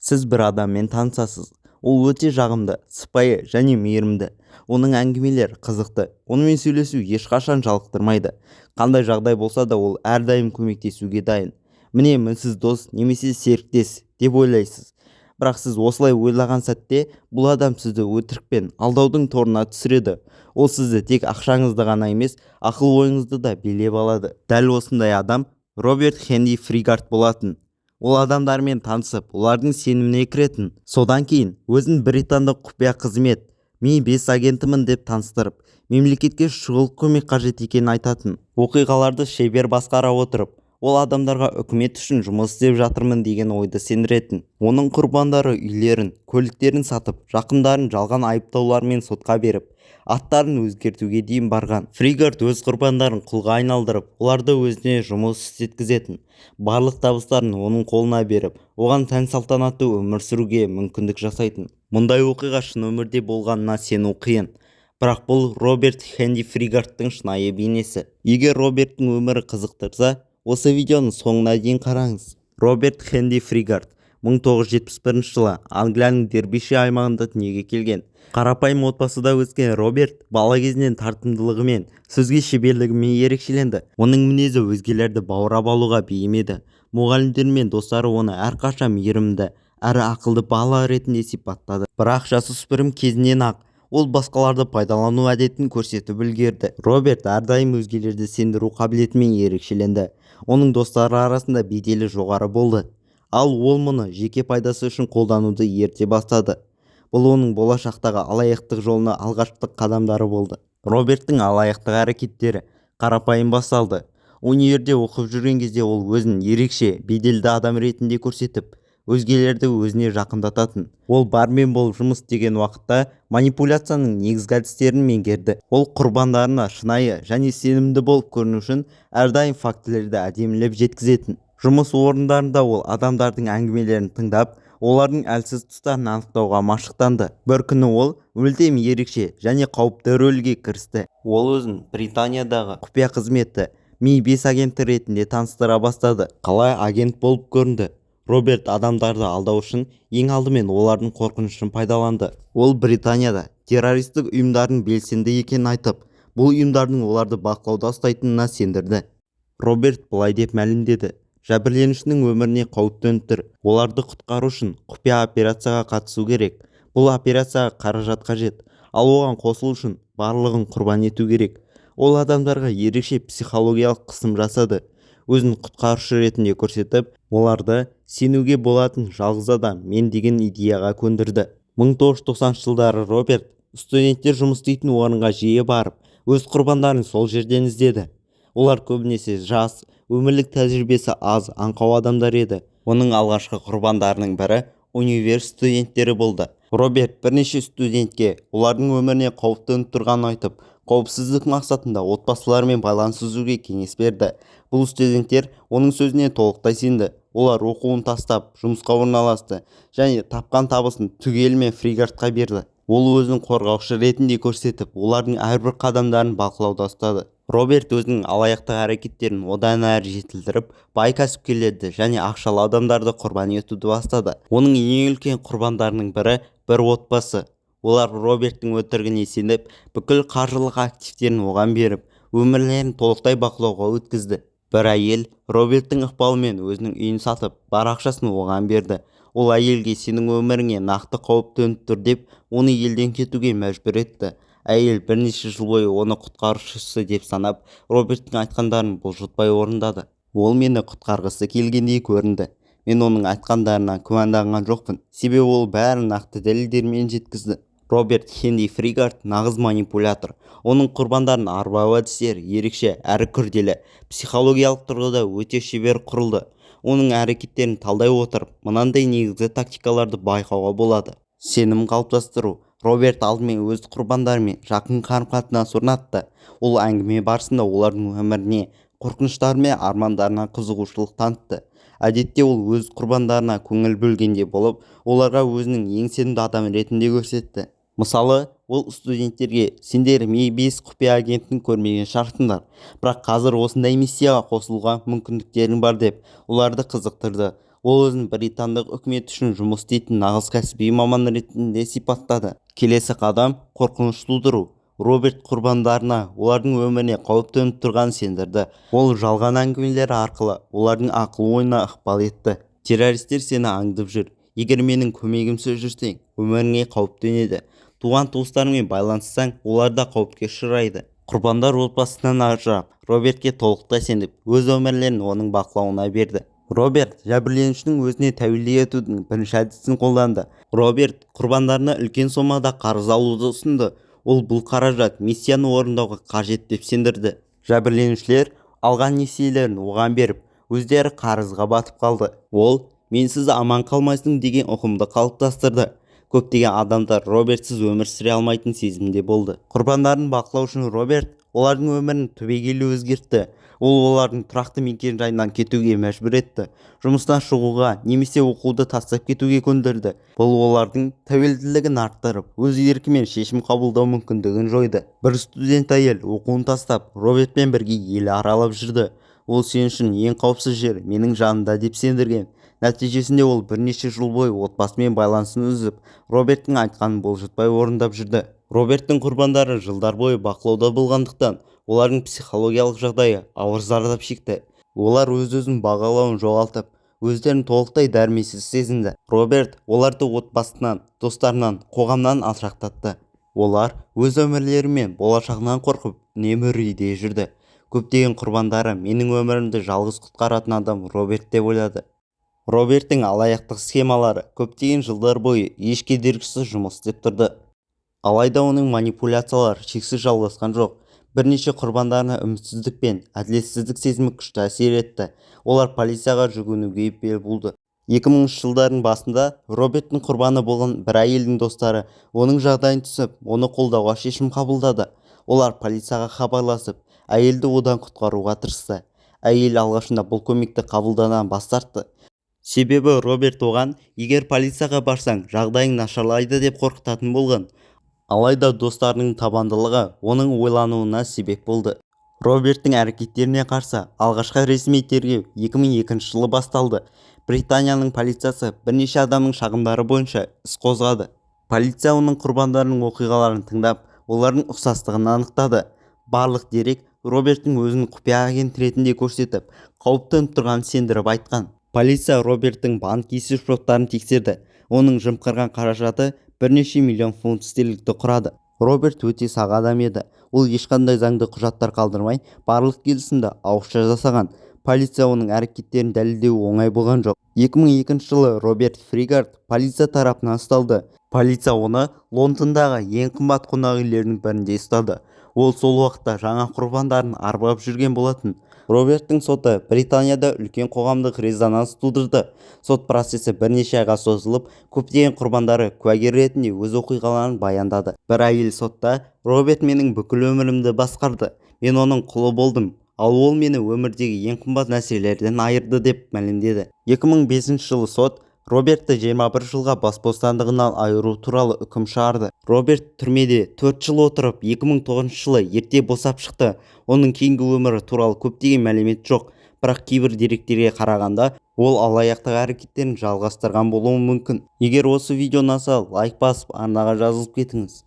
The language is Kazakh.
Сіз бір адаммен танысасыз. Ол өте жағымды, сыпайы және мейірімді. Оның әңгімелері қызықты. Онымен сөйлесу ешқашан жалықтырмайды. Қандай жағдай болса да ол әрдайым көмектесуге дайын. Міне мінсіз дос немесе серіктес деп ойлайсыз. Бірақ сіз осылай ойлаған сәтте бұл адам сізді өтірік пен алдаудың торына түсіреді. Ол сізді тек ақшаңызды ғана емес, ақыл-ойыңызды да билеп алады. Дәл осындай адам Роберт Хенри Фригард болатын. Ол адамдармен танысып, олардың сеніміне кіретін. Содан кейін өзін британдық құпия қызмет Ми-5 агентімін деп таныстырып, мемлекетке шұғыл көмек қажет екенін айтатын. Оқиғаларды шебер басқара отырып, ол адамдарға үкімет үшін жұмыс істеп жатырмын деген ойды сендіретін. Оның құрбандары үйлерін, көліктерін сатып, жақындарын жалған айыптаулармен сотқа беріп, аттарын өзгертуге дейін барған. Фригард өз құрбандарын құлға айналдырып, оларды өзіне жұмыс істеткізетін. Барлық табыстарын оның қолына беріп, оған сән-салтанатты өмір сүруге мүмкіндік жасайтын. Мұндай оқиға шын өмірде болғанына сену қиын. Бірақ бұл Роберт Хенри Фригардтың шынайы бейнесі. Егер Роберттің өмірі қызықтырса, осы видеоның соңына дейін қараңыз. Роберт Хенри Фригард 1971 жылы Англияның Дербиши аймағында дүниеге келген. Қарапайым отбасыда өскен Роберт бала кезінен тартымдылығымен, сөзге шеберлігімен ерекшеленді. Оның мінезі өзгелерді баурап алуға бейім еді. Мұғалімдер мен достары оны әрқашан мейірімді әрі ақылды бала ретінде сипаттады. Бірақ жасөспірім кезінен ақ ол басқаларды пайдалану әдетін көрсетіп үлгерді. Роберт әрдайым өзгелерді сендіру қабілетімен ерекшеленді. Оның достары арасында беделі жоғары болды. Ал ол мұны жеке пайдасы үшін қолдануды ерте бастады. Бұл оның болашақтағы алаяқтық жолына алғашқы қадамдары болды. Роберттің алаяқтық әрекеттері қарапайым басталды. Универде оқып жүрген кезде ол өзін ерекше, беделді адам ретінде көрсетіп, өзгелерді өзіне жақындататын. Ол бармен болып жұмыс істеген уақытта манипуляцияның негізгі әдістерін меңгерді. Ол құрбандарына шынайы және сенімді болып көріну үшін әрдайым фактілерді әдемілеп жеткізетін. Жұмыс орындарында ол адамдардың әңгімелерін тыңдап, олардың әлсіз тұстарын анықтауға машықтанды. Бір күні ол мүлдем ерекше және қауіпті рөлге кірісті. Ол өзін Британиядағы құпия қызметі Ми-5 агенті ретінде таныстыра бастады. Қалай агент болып көрінді? Роберт адамдарды алдау үшін ең алдымен олардың қорқынышын пайдаланды. Ол Британияда террористік ұйымдардың белсенді екенін айтып, бұл ұйымдардың оларды бақылауда ұстайтынына сендірді. Роберт былай деп мәлімдеді: жәбірленушінің өміріне қауіп төніп тұр. Оларды құтқару үшін құпия операцияға қатысу керек. Бұл операцияға қаражат қажет, ал оған қосылу үшін барлығын құрбан ету керек. Ол адамдарға ерекше психологиялық қысым жасады. Өзін құтқарушы ретінде көрсетіп, оларды сенуге болатын жалғыз адам мен деген идеяға көндірді. 1990 жылдары Роберт студенттер жұмыс істейтін орынға жиі барып, өз құрбандарын сол жерден іздеді. Олар көбінесе жас, өмірлік тәжірибесі аз, аңқау адамдар еді. Оның алғашқы құрбандарының бірі универ студенттері болды. Роберт бірнеше студентке олардың өміріне қауіп төніп тұрғанын айтып, қауіпсіздік мақсатында отбасыларымен байланыс үзуге кеңес берді. Бұл студенттер оның сөзіне толықтай сенді. Олар оқуын тастап, жұмысқа орналасты және тапқан табысын түгелімен Фригардқа берді. Ол өзін қорғаушы ретінде көрсетіп, олардың әрбір қадамдарын бақылауда ұстады. Роберт өзінің алаяқтық әрекеттерін одан әрі жетілдіріп, бай кәсіпкерлерді және ақшалы адамдарды құрбан етуді бастады. Оның ең үлкен құрбандарының бірі бір отбасы. Олар Роберттің өтірігіне сеніп, бүкіл қаржылық активтерін оған беріп, өмірлерін толықтай бақылауға өткізді. Бір әйел Роберттің ықпалымен өзінің үйін сатып, бар ақшасын оған берді. Ол әйелге сенің өміріңе нақты қауіп төніп тұр деп, оны елден кетуге мәжбүр етті. Әйел бірнеше жыл бойы оны құтқарушысы деп санап, Роберттің айтқандарын бұлжытпай орындады. Ол мені құтқарғысы келгендей көрінді. Мен оның айтқандарына күмәнданған жоқпын, себебі ол бәрін нақты дәлелдермен жеткізді. Роберт Хенри Фригард нағыз манипулятор. Оның құрбандарын арбау әдістері ерекше әрі күрделі, психологиялық тұрғыда өте шебер құрылды. Оның әрекеттерін талдай отырып, мынандай негізгі тактикаларды байқауға болады. Сенім қалыптастыру. Роберт алдымен өз құрбандарымен жақын қарым-қатынас орнатты. Ол әңгіме барысында олардың өміріне, қорқыныштары мен армандарына қызығушылық танытты. Әдетте ол өз құрбандарына көңіл бөлгенде болып, оларға өзінің ең сенімді адам ретінде көрсетті. Мысалы, ол студенттерге: сендер Ми-5 құпия агентін көрмеген шығарсыңдар, бірақ қазір осындай миссияға қосылуға мүмкіндіктерің бар деп оларды қызықтырды. ол өзін британдық үкімет үшін жұмыс істейтін нағыз кәсіби маман ретінде сипаттады. Келесі қадам – қорқыныш тудыру. Роберт құрбандарына олардың өміріне қауіп төніп тұрғанын сендірді. Ол жалған әңгімелері арқылы олардың ақыл-ойына ықпал етті. Террористер сені аңдып жүр. Егер менің көмегімсіз жүрсең, өміріңе қауіп төнеді. Туған-туыстарыңмен байланыссаң, олар да қауіпке ұшырайды. Құрбандар отбасынан ажырап, Робертке толықтай сеніп, өз өмірлерін оның бақылауына берді. Роберт жәбірленушінің өзіне тәуелді етудің бірінші әдісін қолданды. Роберт құрбандарына үлкен сомада қарыз алуды ұсынды. Ол бұл қаражат миссияны орындауға қажет деп сендірді. Жәбірленушілер алған несиелерін оған беріп, өздері қарызға батып қалды. Ол менсіз аман қалмайсың деген ұғымды қалыптастырды. Көптеген адамдар Робертсіз өмір сүре алмайтын сезімде болды. Құрбандарын бақылау үшін Роберт олардың өмірін түбегейлі өзгертті. Ол олардың тұрақты мекен-жайынан кетуге мәжбүр етті. Жұмыстан шығуға немесе оқуды тастап кетуге көндірді. Бұл олардың тәуелділігін арттырып, өз еркімен шешім қабылдау мүмкіндігін жойды. Бір студент әйел оқуын тастап, Робертпен бірге ел аралап жүрді. Ол сен үшін ең қауіпсіз жер менің жанымда деп сендірген. Нәтижесінде ол бірнеше жыл бойы отбасымен байланысын үзіп, Роберттің айтқанын бұлжытпай орындап жүрді. Роберттің құрбандары жылдар бойы бақылауда болғандықтан, олардың психологиялық жағдайы ауыр зардап шекті. Олар өз-өзін бағалауын жоғалтып, өздерін толықтай дәрменсіз сезінді. Роберт оларды отбасынан, достарынан, қоғамнан алшақтатты. Олар өз өмірлері мен болашағынан қорқып, үнемі үрейде жүрді. Көптеген құрбандары менің өмірімді жалғыз құтқаратын адам Роберт деп ойлады. Роберттің алаяқтық схемалары көптеген жылдар бойы еш кедергісіз жұмыс істеп тұрды. Алайда оның манипуляциялары шексіз жалғасқан жоқ. Бірнеше құрбандарына үмітсіздік пен әділетсіздік сезімі күшті әсер етті. Олар полицияға жүгінуге бел буды. 2000 жылдардың басында Роберттің құрбаны болған бір әйелдің достары оның жағдайын түсіп, оны қолдауға шешім қабылдады. Олар полицияға хабарласып, әйелді одан құтқаруға тырысты. Әйел алғашында бұл көмекті қабылданудан бас тартты. Себебі Роберт оған, егер полицияға барсаң, жағдайың нашарлайды деп қорқытатын болған. Алайда достарының табандылығы оның ойлануына себеп болды. Роберттің әрекеттеріне қарсы алғашқы ресми тергеу 2002 жылы басталды. Британияның полициясы бірнеше адамның шағымдары бойынша іс қозғады. Полиция оның құрбандарының оқиғаларын тыңдап, олардың ұқсастығын анықтады. Барлық дерек Роберттің өзін құпия агент ретінде көрсетіп, қауіп төніп тұрғанын сендіріп айтқан. Полиция Роберттің банк есепшоттарын тексерді. Оның жымқырған қаражаты бірнеше миллион фунт стерлингті құрады. Роберт өте сақ адам еді. Ол ешқандай заңды құжаттар қалдырмай, барлық келісімді ауызша жасаған. Полиция оның әрекеттерін дәлелдеу оңай болған жоқ. 2002 жылы Роберт Фригард полиция тарапынан ұсталды. Полиция оны Лондондағы ең қымбат қонақ үйлердің бірінде ұстады. Ол сол уақытта жаңа құрбандарын арбап жүрген болатын. Роберттің соты Британияда үлкен қоғамдық резонанс тудырды. Сот процесі бірнеше айға созылып, көптеген құрбандары куәгер ретінде өз оқиғаларын баяндады. Бір әйел сотта, Роберт менің бүкіл өмірімді басқарды. Мен оның құлы болдым, ал ол мені өмірдегі ең қымбат нәрселерден айырды деп мәлімдеді. 2005 жылы сот Робертті 21 жылға бас бостандығынан айыру туралы үкім шығарды. Роберт түрмеде 4 жыл отырып, 2009 жылы ерте босап шықты. Оның кейінгі өмірі туралы көптеген мәлімет жоқ, бірақ кейбір деректерге қарағанда, ол алаяқтық әрекеттерін жалғастырған болуы мүмкін. Егер осы видео ұнаса, лайк басып, арнаға жазылып кетіңіз.